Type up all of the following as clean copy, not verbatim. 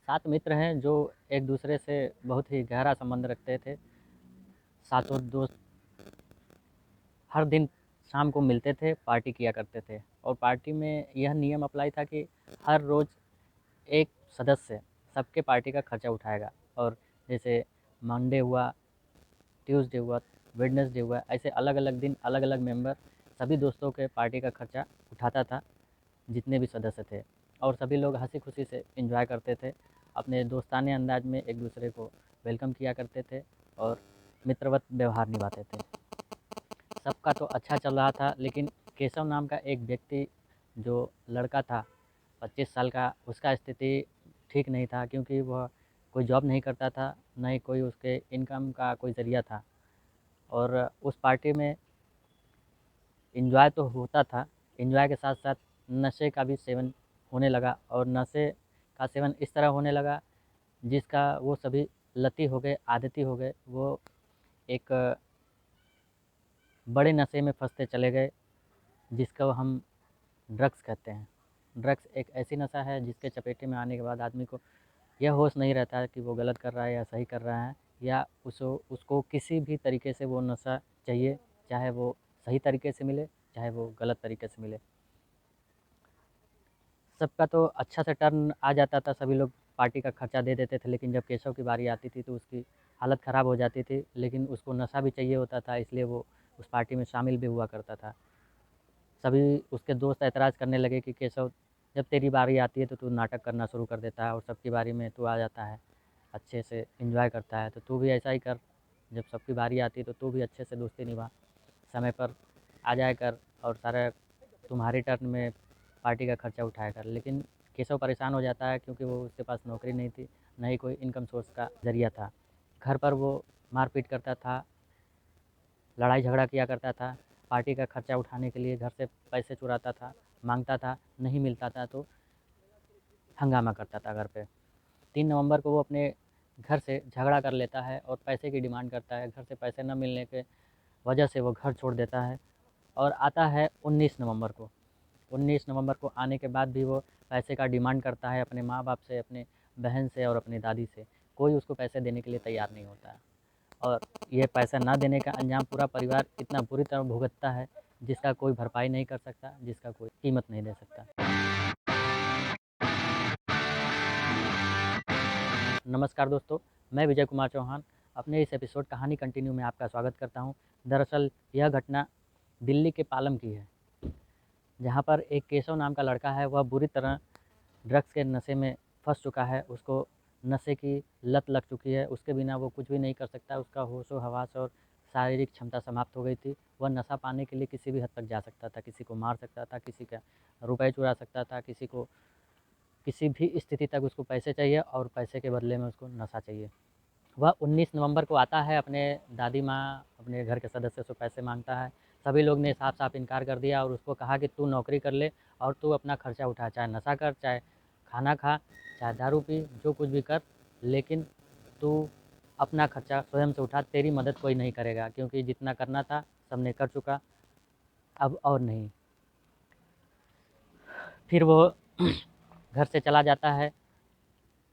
7 मित्र हैं जो एक दूसरे से बहुत ही गहरा संबंध रखते थे। सातों दोस्त हर दिन शाम को मिलते थे, पार्टी किया करते थे और पार्टी में यह नियम अप्लाई था कि हर रोज़ एक सदस्य सबके पार्टी का खर्चा उठाएगा। और जैसे मंडे हुआ, ट्यूसडे हुआ, वेडनेसडे हुआ, ऐसे अलग-अलग दिन अलग-अलग मेंबर सभी दोस्तों के पार्टी का खर्चा उठाता था, जितने भी सदस्य थे। और सभी लोग हँसी-खुशी से एंजॉय करते थे, अपने दोस्ताने अंदाज में एक दूसरे को वेलकम किया करते थे और मित्रवत व्यवहार निभाते थे। सबका तो अच्छा चल रहा था, लेकिन केशव नाम का एक व्यक्ति जो लड़का था 25 साल का, उसका स्थिति ठीक नहीं था, क्योंकि वह कोई जॉब नहीं करता था, न ही कोई उसके इनकम का कोई ज़रिया था। और उस पार्टी में एंजॉय तो होता था, एंजॉय के साथ-साथ नशे का भी सेवन होने लगा और नशे का सेवन इस तरह होने लगा जिसका वो सभी लती हो गए, आदती हो गए। वो एक बड़े नशे में फँसते चले गए, जिसको हम ड्रग्स कहते हैं। ड्रग्स एक ऐसी नशा है जिसके चपेटे में आने के बाद आदमी को यह होश नहीं रहता है कि वो गलत कर रहा है या सही कर रहा है, या उसको किसी भी तरीके से वो नशा चाहिए, चाहे वो सही तरीके से मिले, चाहे वो गलत तरीके से मिले। सबका तो अच्छा से टर्न आ जाता था, सभी लोग पार्टी का खर्चा दे देते थे, लेकिन जब केशव की बारी आती थी तो उसकी हालत ख़राब हो जाती थी। लेकिन उसको नशा भी चाहिए होता था, इसलिए वो उस पार्टी में शामिल भी हुआ करता था। सभी उसके दोस्त ऐतराज़ करने लगे कि केशव, जब तेरी बारी आती है तो तू नाटक करना शुरू कर देता है और सबकी बारी में तू आ जाता है, अच्छे से एंजॉय करता है, तो तू भी ऐसा ही कर। जब सबकी बारी आती है तो तू भी अच्छे से दोस्ती निभा, समय पर आ जाया कर और सारा तुम्हारी टर्न में पार्टी का खर्चा उठाया कर। लेकिन केशव परेशान हो जाता है, क्योंकि वो उसके पास नौकरी नहीं थी, न ही कोई इनकम सोर्स का ज़रिया था। घर पर वो मारपीट करता था, लड़ाई झगड़ा किया करता था, पार्टी का खर्चा उठाने के लिए घर से पैसे चुराता था, मांगता था, नहीं मिलता था तो हंगामा करता था घर पे। 3 नवंबर को वो अपने घर से झगड़ा कर लेता है और पैसे की डिमांड करता है। घर से पैसे न मिलने के वजह से वो घर छोड़ देता है और आता है 19 नवंबर को। 19 नवंबर को आने के बाद भी वो पैसे का डिमांड करता है अपने माँ-बाप से, अपने बहन से और अपनी दादी से। कोई उसको पैसे देने के लिए तैयार नहीं होता है और ये पैसा ना देने का अंजाम पूरा परिवार इतना बुरी तरह भुगतता है, जिसका कोई भरपाई नहीं कर सकता, जिसका कोई कीमत नहीं दे सकता। नमस्कार दोस्तों, मैं विजय कुमार चौहान अपने इस एपिसोड कहानी कंटिन्यू में आपका स्वागत करता हूं। दरअसल यह घटना दिल्ली के पालम की है, जहां पर एक केशव नाम का लड़का है। वह बुरी तरह ड्रग्स के नशे में फंस चुका है, उसको नशे की लत लग चुकी है, उसके बिना वो कुछ भी नहीं कर सकता। उसका होशो-हवास और शारीरिक क्षमता समाप्त हो गई थी। वह नशा पाने के लिए किसी भी हद तक जा सकता था, किसी को मार सकता था, किसी का रुपए चुरा सकता था, किसी को किसी भी स्थिति तक उसको पैसे चाहिए और पैसे के बदले में उसको नशा चाहिए। वह 19 नवंबर को आता है, अपने दादी माँ, अपने घर के सदस्य से पैसे माँगता है। सभी लोग ने साफ-साफ इनकार कर दिया और उसको कहा कि तू नौकरी कर ले और तू अपना खर्चा उठा, चाहे नशा कर, चाहे खाना खा, चाहे दारू पी, जो कुछ भी कर, लेकिन तू अपना खर्चा स्वयं से उठा, तेरी मदद कोई नहीं करेगा, क्योंकि जितना करना था सबने कर चुका, अब और नहीं। फिर वो घर से चला जाता है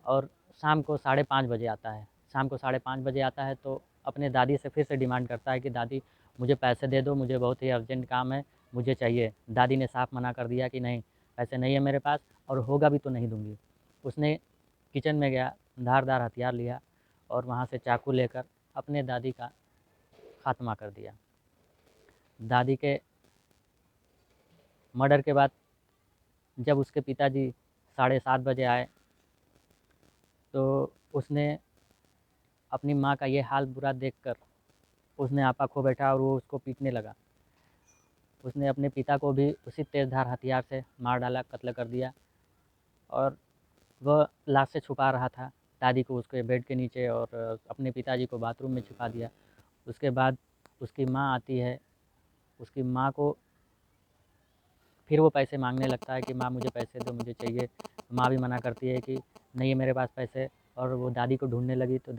और शाम को 5:30 बजे आता है। शाम को 5:30 बजे आता है तो अपने दादी से फिर से डिमांड करता है कि दादी, मुझे पैसे दे दो, मुझे बहुत ही अर्जेंट काम है, मुझे चाहिए। दादी ने साफ मना कर दिया कि नहीं, पैसे नहीं है मेरे पास और होगा भी तो नहीं दूँगी। उसने किचन में गया, धारदार हथियार लिया और वहाँ से चाकू लेकर अपने दादी का खात्मा कर दिया। दादी के मर्डर के बाद जब उसके पिताजी 7:30 बजे आए, तो उसने अपनी माँ का ये हाल बुरा देखकर उसने आपा खो बैठा और वो उसको पीटने लगा। उसने अपने पिता को भी उसी तेज़धार हथियार से मार डाला, कत्ल कर दिया और वह लाश से छुपा रहा था, दादी को उसके बेड के नीचे और अपने पिताजी को बाथरूम में छुपा दिया। उसके बाद उसकी माँ आती है, उसकी माँ को फिर वो पैसे माँगने लगता है कि माँ मुझे पैसे दो, मुझे चाहिए। माँ भी मना करती है कि नहीं है मेरे पास पैसे, और वो दादी को ढूँढने लगी। तो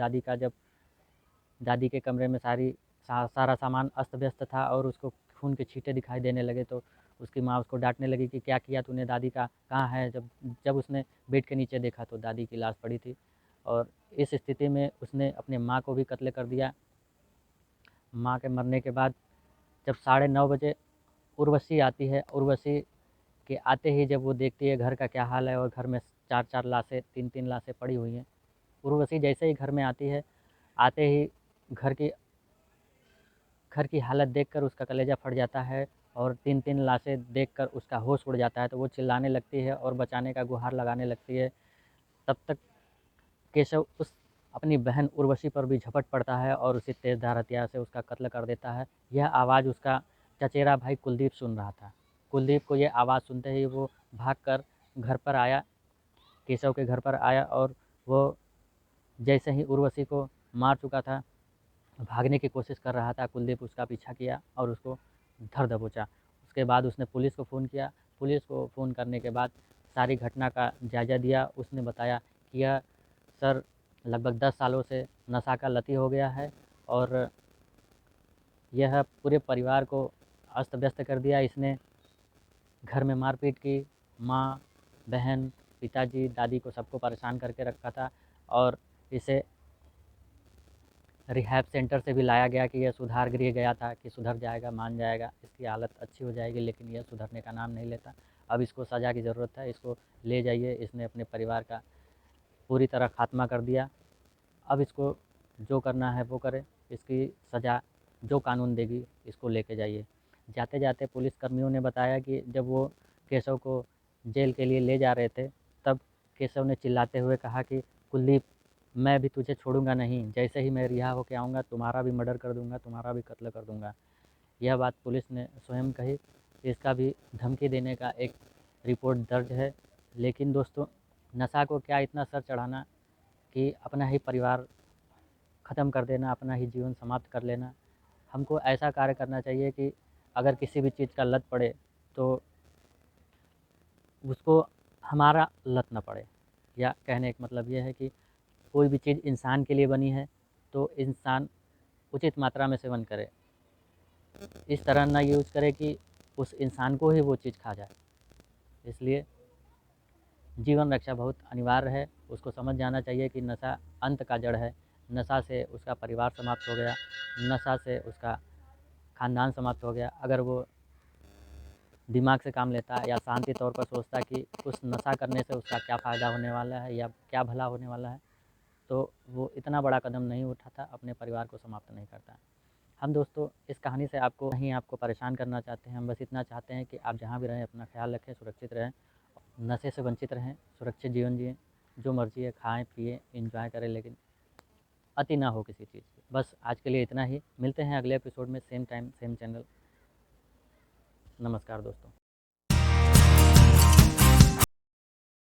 दादी के कमरे में सारा सामान अस्त-व्यस्त था और उसको खून के छींटे दिखाई देने लगे, तो उसकी माँ उसको डाँटने लगी कि क्या किया तूने, दादी का कहाँ है? जब जब उसने बेड के नीचे देखा तो दादी की लाश पड़ी थी और इस स्थिति में उसने अपने माँ को भी कत्ल कर दिया। माँ के मरने के बाद जब 9:30 बजे उर्वशी आती है, उर्वशी के आते ही जब वो देखती है घर का क्या हाल है और घर में 4-4 लाशें, 3-3 लाशें पड़ी हुई हैं। उर्वशी जैसे ही घर में आती है, आते ही घर की घर की हालत देखकर उसका कलेजा फट जाता है और 3-3 लाशें देखकर उसका होश उड़ जाता है, तो वो चिल्लाने लगती है और बचाने का गुहार लगाने लगती है। तब तक केशव उस अपनी बहन उर्वशी पर भी झपट पड़ता है और उसे तेज़धार हथियार से उसका कत्ल कर देता है। यह आवाज़ उसका चचेरा भाई कुलदीप सुन रहा था। कुलदीप को ये आवाज़ सुनते ही वो भागकर घर पर आया, केशव के घर पर आया और वो जैसे ही उर्वशी को मार चुका था, भागने की कोशिश कर रहा था, कुलदीप उसका पीछा किया और उसको धर दबोचा। उसके बाद उसने पुलिस को फ़ोन किया। पुलिस को फ़ोन करने के बाद सारी घटना का जायज़ा दिया। उसने बताया कि यह सर लगभग 10 सालों से नशा का लती हो गया है और यह पूरे परिवार को अस्त-व्यस्त कर दिया। इसने घर में मारपीट की, माँ, बहन, पिताजी, दादी को सबको परेशान करके रखा था और इसे रिहैब सेंटर से भी लाया गया कि यह सुधार गृह गया था कि सुधर जाएगा, मान जाएगा, इसकी हालत अच्छी हो जाएगी, लेकिन यह सुधरने का नाम नहीं लेता। अब इसको सज़ा की ज़रूरत है, इसको ले जाइए। इसने अपने परिवार का पूरी तरह खात्मा कर दिया। अब इसको जो करना है वो करे, इसकी सज़ा जो कानून देगी इसको लेके जाइए। जाते-जाते पुलिसकर्मियों ने बताया कि जब वो केशव को जेल के लिए ले जा रहे थे, तब केशव ने चिल्लाते हुए कहा कि कुलदीप, मैं भी तुझे छोड़ूँगा नहीं, जैसे ही मैं रिहा होके आऊँगा तुम्हारा भी मर्डर कर दूँगा, तुम्हारा भी कत्ल कर दूँगा। यह बात पुलिस ने स्वयं कही। इसका भी धमकी देने का एक रिपोर्ट दर्ज है। लेकिन दोस्तों, नशा को क्या इतना सर चढ़ाना कि अपना ही परिवार ख़त्म कर देना, अपना ही जीवन समाप्त कर लेना। हमको ऐसा कार्य करना चाहिए कि अगर किसी भी चीज़ का लत पड़े तो उसको हमारा लत ना पड़े। या कहने का मतलब ये है कि कोई भी चीज़ इंसान के लिए बनी है तो इंसान उचित मात्रा में सेवन करे। इस तरह ना यूज़ करे कि उस इंसान को ही वो चीज़ खा जाए। इसलिए जीवन रक्षा बहुत अनिवार्य है। उसको समझ जाना चाहिए कि नशा अंत का जड़ है। नशा से उसका परिवार समाप्त हो गया, नशा से उसका ख़ानदान समाप्त हो गया। अगर वो दिमाग से काम लेता या शांति तौर पर सोचता कि उस नशा करने से उसका क्या फ़ायदा होने वाला है या क्या भला होने वाला है, तो वो इतना बड़ा कदम नहीं उठाता, अपने परिवार को समाप्त नहीं करता। हम दोस्तों इस कहानी से आपको नहीं आपको परेशान करना चाहते हैं। हम बस इतना चाहते हैं कि आप जहाँ भी रहें अपना ख़्याल रखें, सुरक्षित रहें, नशे से वंचित रहें, सुरक्षित जीवन जिएँ, जो मर्ज़ी है खाएँ, पिएँ, एन्जॉय करें, लेकिन अति ना हो किसी चीज़ की। बस आज के लिए इतना ही। मिलते हैं अगले एपिसोड में, सेम टाइम, सेम चैनल। नमस्कार दोस्तों।